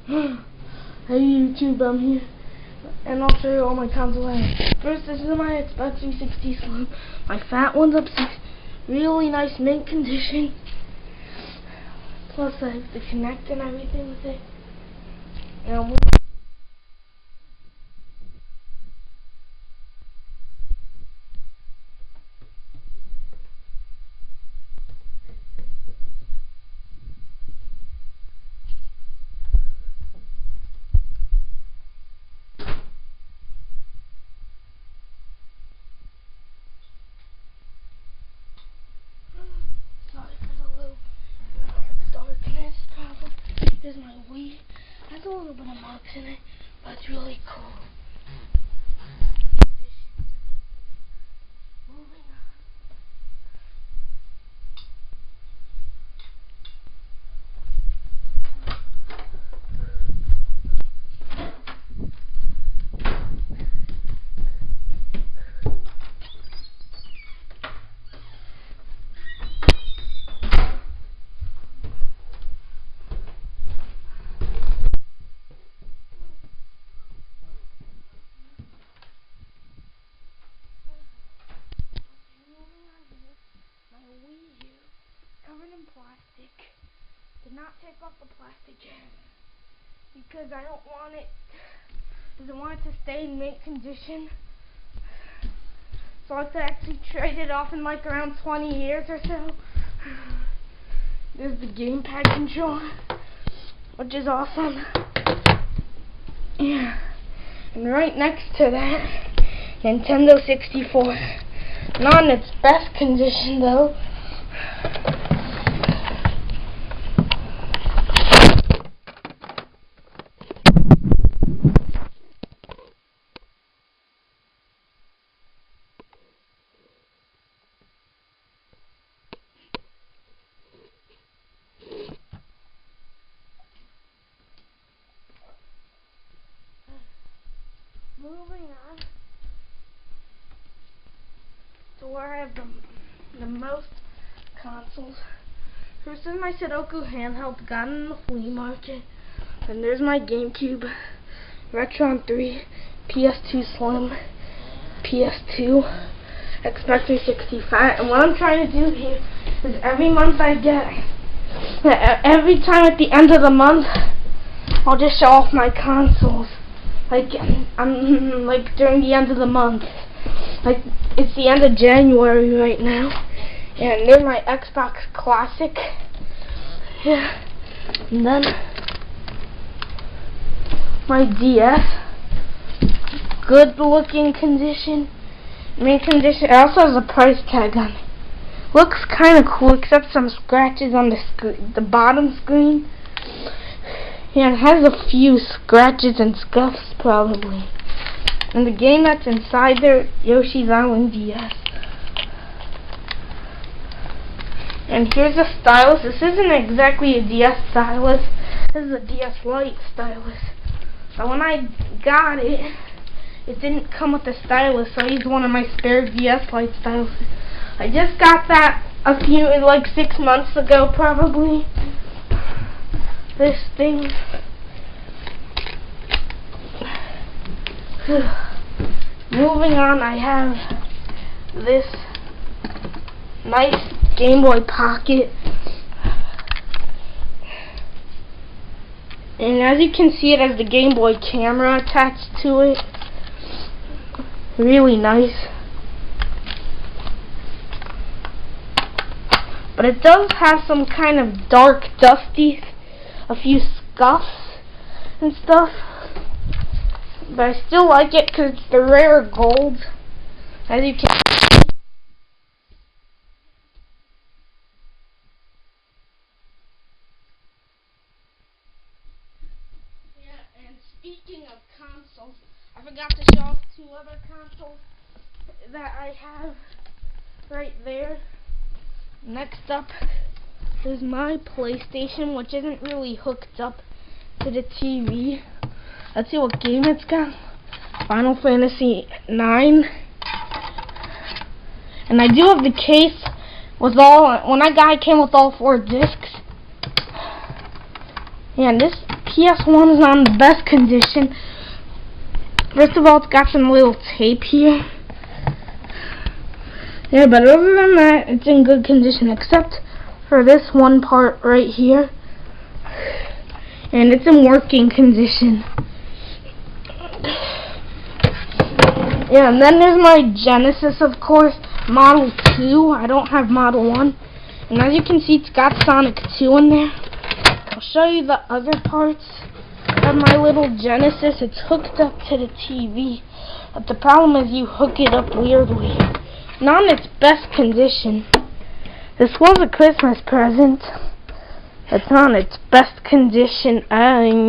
Hey YouTube, I'm here, and I'll show you all my consoles I have. First, this is my Xbox 360 Slim. My fat one's up to really nice mint condition. Plus, I have the Kinect and everything with it. Now, sorry for the little darkness problem. Here's my Wii. It has a little bit of marks in it, but it's really cool. Moving on. My Wii U, covered in plastic. Did not take off the plastic yet because I don't want it. Doesn't want it to stay in mint condition. So I could actually trade it off in like around 20 years or so. There's the gamepad controller, which is awesome. Yeah. And right next to that, Nintendo 64. Not in its best condition though. Moving on to where I have the most consoles. First is my Sudoku handheld, got in the flea market. Then there's my GameCube, Retron 3, PS2 Slim, PS2, Xbox 365. And what I'm trying to do here is every month I get, every time at the end of the month, I'll just show off my consoles. Like during the end of the month. Like it's the end of January right now. And there's my Xbox Classic. Yeah. And then my DS. Good looking condition. Mint condition. It also has a price tag on it. Looks kinda cool except some scratches on the bottom screen. Yeah, it has a few scratches and scuffs probably. And the game that's inside there, Yoshi's Island DS. And here's a stylus. This isn't exactly a DS stylus. This is a DS Lite stylus. But when I got it, it didn't come with a stylus, so I used one of my spare DS Lite styluses. I just got that like 6 months ago probably. This thing. Moving on, I have this nice Game Boy Pocket. And as you can see, it has the Game Boy camera attached to it. Really nice. But it does have some kind of dark, dusty, a few scuffs and stuff, but I still like it because it's the rare gold, as you can see. Yeah, and speaking of consoles, I forgot to show off 2 other consoles that I have right there. Next up is my PlayStation, which isn't really hooked up to the TV. Let's see what game it's got. Final Fantasy 9. And I do have the case with all, when I got it came with all 4 discs. Yeah, and this PS1 is not in the best condition. First of all, it's got some little tape here. Yeah, but other than that, it's in good condition, except for this one part right here. And it's in working condition. Yeah, and then there's my Genesis, of course, Model 2. I don't have Model 1. And as you can see, it's got Sonic 2 in there. I'll show you the other parts of my little Genesis. It's hooked up to the TV. But the problem is you hook it up weirdly. Not in its best condition. This was a Christmas present. It's not in its best condition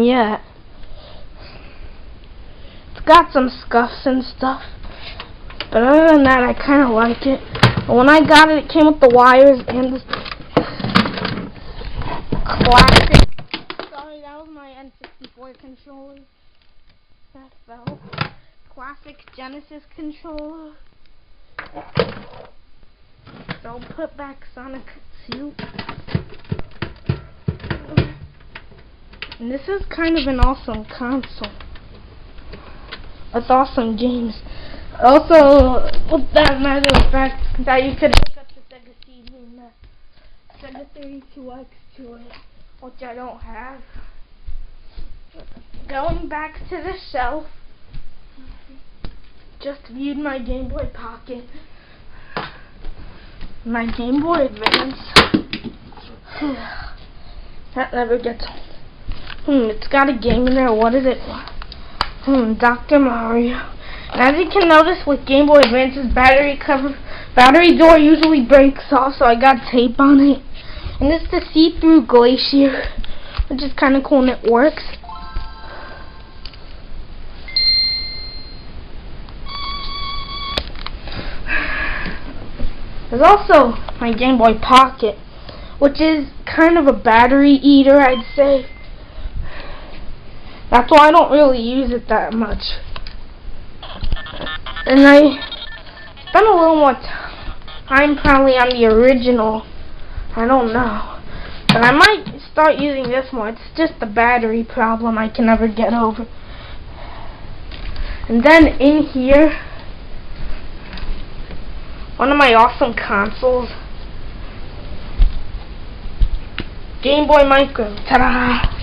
yet. It's got some scuffs and stuff. But other than that, I kind of like it. But when I got it, it came with the wires and the classic. Sorry, that was my N64 controller. That fell. Classic Genesis controller. So I'll put back Sonic 2. And this is kind of an awesome console. With awesome games. Also, with that matter of fact, that you could hook up the Sega CD and the Sega 32X to it, which I don't have. Going back to the shelf, just viewed my Game Boy Pocket, my Game Boy Advance. That never gets old. It's got a game in there. What is it? Dr. Mario. And as you can notice with Game Boy Advance's battery door usually breaks off, so I got tape on it. And this is the see-through Glacier, which is kind of cool and it works. There's also my Game Boy Pocket, which is kind of a battery eater, I'd say. That's why I don't really use it that much. And I spent a little more time probably on the original. I don't know. But I might start using this more. It's just the battery problem I can never get over. And then in here, one of my awesome consoles, Game Boy Micro. Ta-da!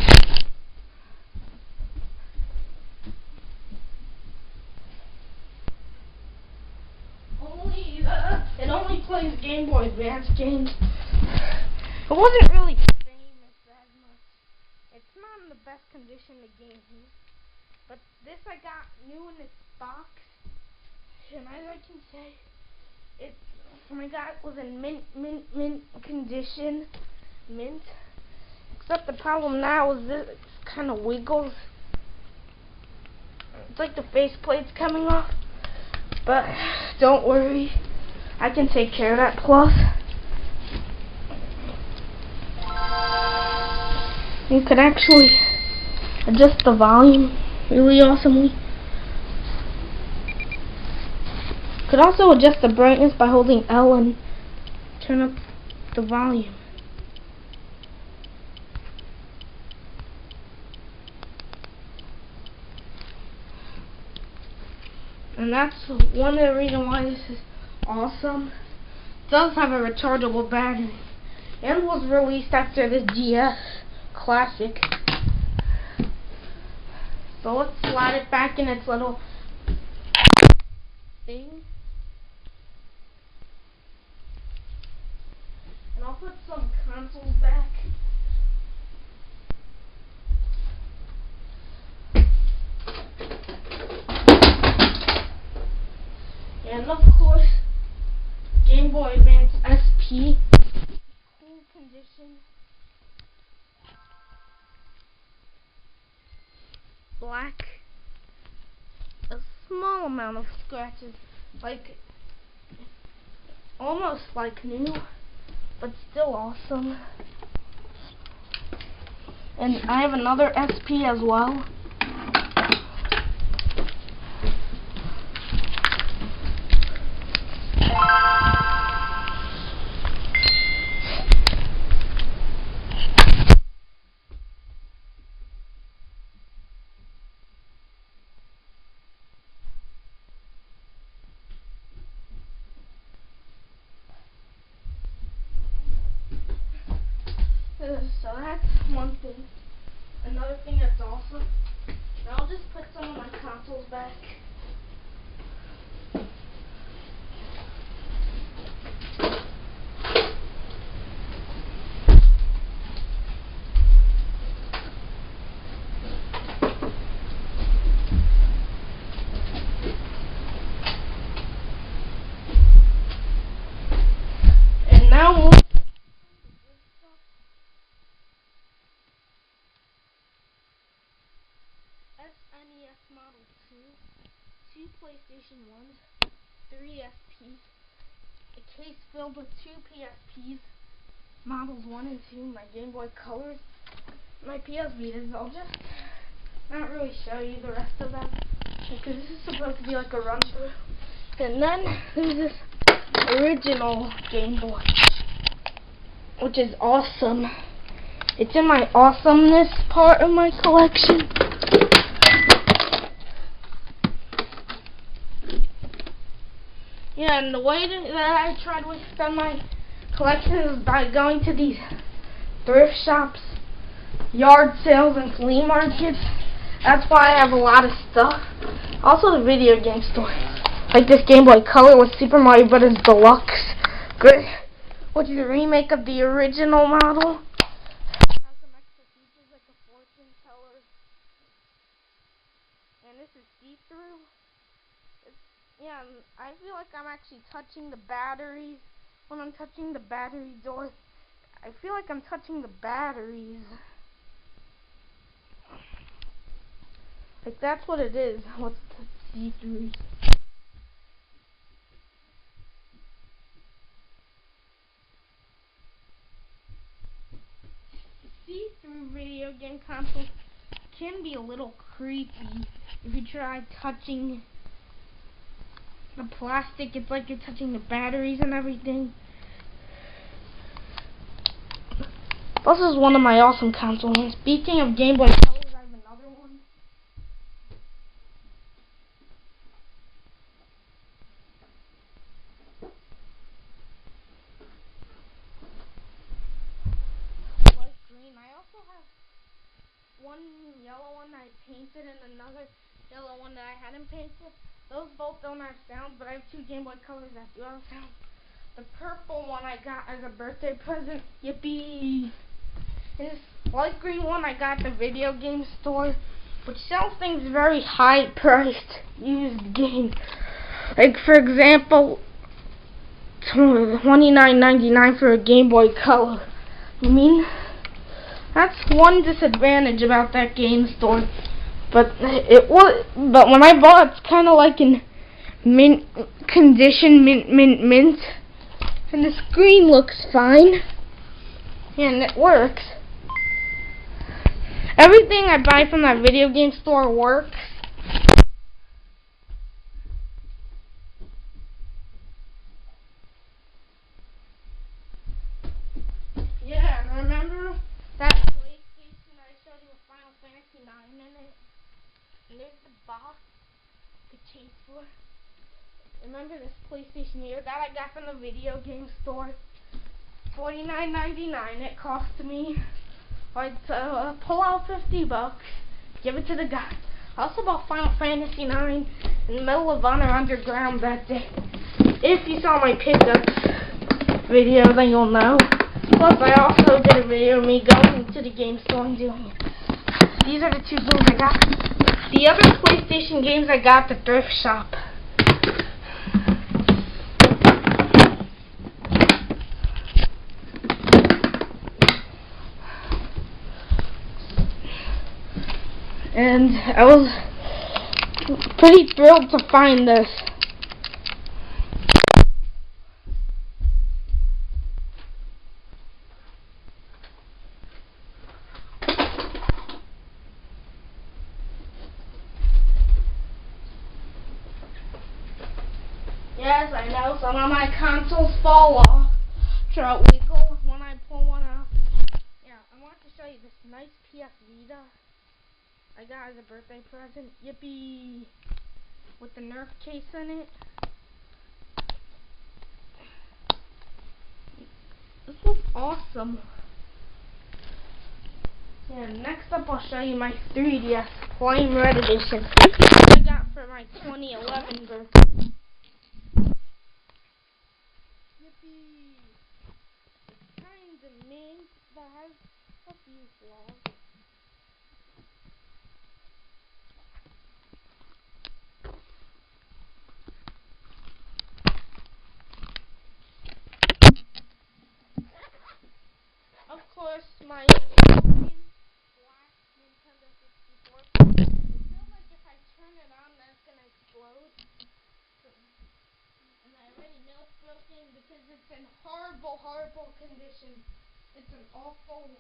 It only plays Game Boy Advance games. It wasn't really famous that much. It's not in the best condition the game is. But this I got new in its box. And as I can say, it was in mint condition. Mint. Except the problem now is this kind of wiggles. It's like the faceplate's coming off. But don't worry, I can take care of that. Plus, you could actually adjust the volume really awesomely. You could also adjust the brightness by holding L and turn up the volume. And that's one of the reasons why this is awesome. It does have a rechargeable battery. And was released after the GS Classic. So let's slide it back in its little thing. And I'll put some consoles back. And of course, Game Boy Advance SP, cool condition, black, a small amount of scratches, like almost like new, but still awesome. And I have another SP as well. So that's one thing. Another thing that's awesome. Now I'll just put some of my consoles back. And now we'll SNES Model 2, 2 PlayStation 1s, 3 SPs, a case filled with 2 PSPs, Models 1 and 2, my Game Boy Colors, my PS Vitas. I'll just not really show you the rest of them because this is supposed to be like a run through. And then there's this original Game Boy, which is awesome. It's in my awesomeness part of my collection. Yeah, and the way that I try to extend my collection is by going to these thrift shops, yard sales, and flea markets. That's why I have a lot of stuff. Also the video game store. Like this Game Boy Color with Super Mario Bros. Deluxe, which is a remake of the original model. Has some extra features like a fortune teller. And this is see-through. Yeah, I feel like I'm actually touching the batteries. When I'm touching the battery door, I feel like I'm touching the batteries. Like that's what it is. What's the see-through? See-through video game consoles can be a little creepy if you try touching the plastic. It's like you're touching the batteries and everything. This is one of my awesome consoles. And speaking of Game Boy Colors, I have another one. Light green. I also have one yellow one that I painted and another yellow one that I hadn't painted. Those both don't have sound, but I have 2 Game Boy Colors that do have sound. The purple one I got as a birthday present. Yippee! And this light green one I got at the video game store, which sells things very high priced used games. Like for example, $29.99 for a Game Boy Color. I mean, that's one disadvantage about that game store. But but when I bought, it's kind of like in mint condition, mint, and the screen looks fine, and it works. Everything I buy from that video game store works. Yeah, and remember that PlayStation I showed you with Final Fantasy IX in it? And there's the box, the case for it. Remember this PlayStation here that I got from the video game store? $49.99 it cost me. I'd pull out $50, give it to the guy. I also bought Final Fantasy IX in Medal of Honor Underground that day. If you saw my pickups video, then you'll know. Plus, I also did a video of me going to the game store and doing it. These are the 2 games I got. The other PlayStation games I got at the thrift shop. And I was pretty thrilled to find this. Yes, I know some of my consoles fall off. Try to wiggle when I pull one off. Yeah, I want to show you this nice PS Vita I got as a birthday present. Yippee! With the Nerf case in it. This was awesome. Yeah, next up I'll show you my 3DS Flame Red Edition I got for my 2011 birthday. Yippee! It's kinda mint, but has a few flaws. Of course, my broken black Nintendo 64. I feel like if I turn it on, that's gonna explode. And I already know it's broken because it's in horrible, horrible condition. It's an awful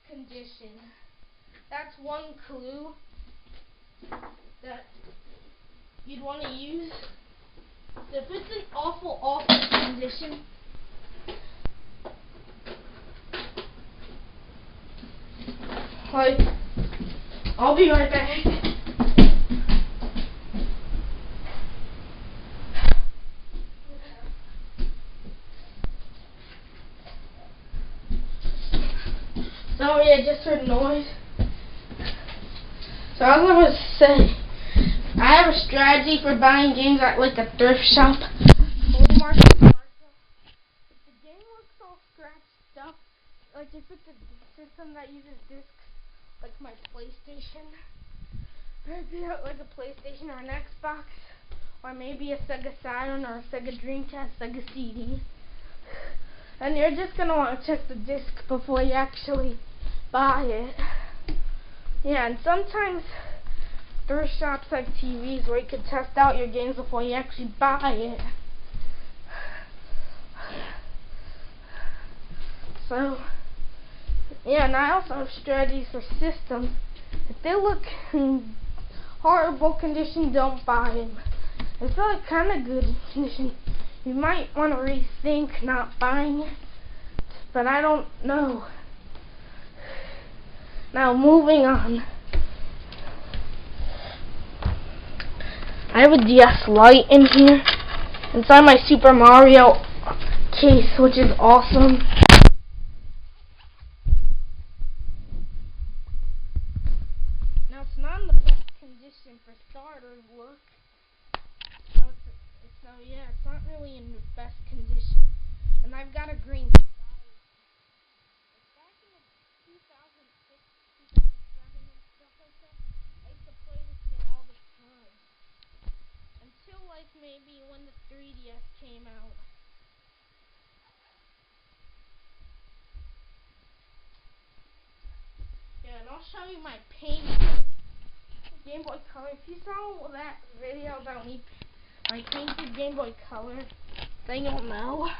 condition. That's one clue that you'd want to use. If it's an awful, awful condition, like, I'll be right back. Sorry, I just heard noise. So as I was saying, I have a strategy for buying games at like a thrift shop. Flea market. If the game looks all scratched up, like if it's a system that uses discs, like my PlayStation, maybe like a PlayStation or an Xbox, or maybe a Sega Saturn or a Sega Dreamcast, Sega CD. And you're just gonna want to check the disc before you actually buy it. Yeah, and sometimes thrift shops have TVs where you can test out your games before you actually buy it. So, yeah, and I also have strategies for systems. If they look in horrible condition, don't buy them. If they're like kind of good condition, you might want to rethink not buying it. But I don't know. Now, moving on. I have a DS Lite in here inside my Super Mario case, which is awesome. Now, it's not in the best condition for starters. Look. So yeah, it's not really in the best condition. And I've got a green. Back in the 2006, 2007 and stuff like that, I used to play this game all the time. Until like maybe when the 3DS came out. Yeah, and I'll show you my painted Game Boy Color. If you saw that video about me, my painted Game Boy Color, then you'll know.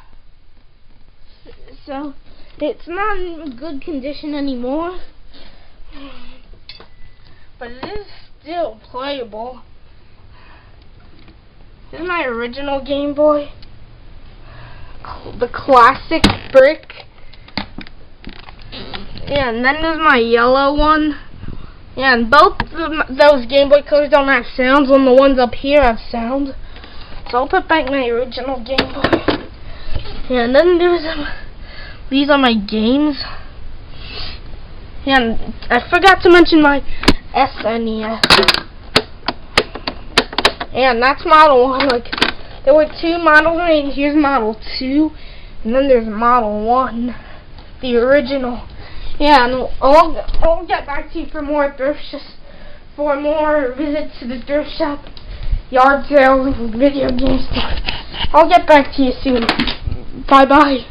So, it's not in good condition anymore, but it is still playable. This is my original Game Boy, the classic brick. Yeah, and then there's my yellow one. Yeah, and both of those Game Boy Colors don't have sounds, and the ones up here have sound. So I'll put back my original Game Boy. Yeah, and then there's these are my games. Yeah, and I forgot to mention my SNES. Yeah, and that's Model 1. Like, there were two models made. Here's Model 2, and then there's Model 1, the original. Yeah, and I'll get back to you for more for more visits to the thrift shop, yard sales, and video game stuff. I'll get back to you soon. Bye bye.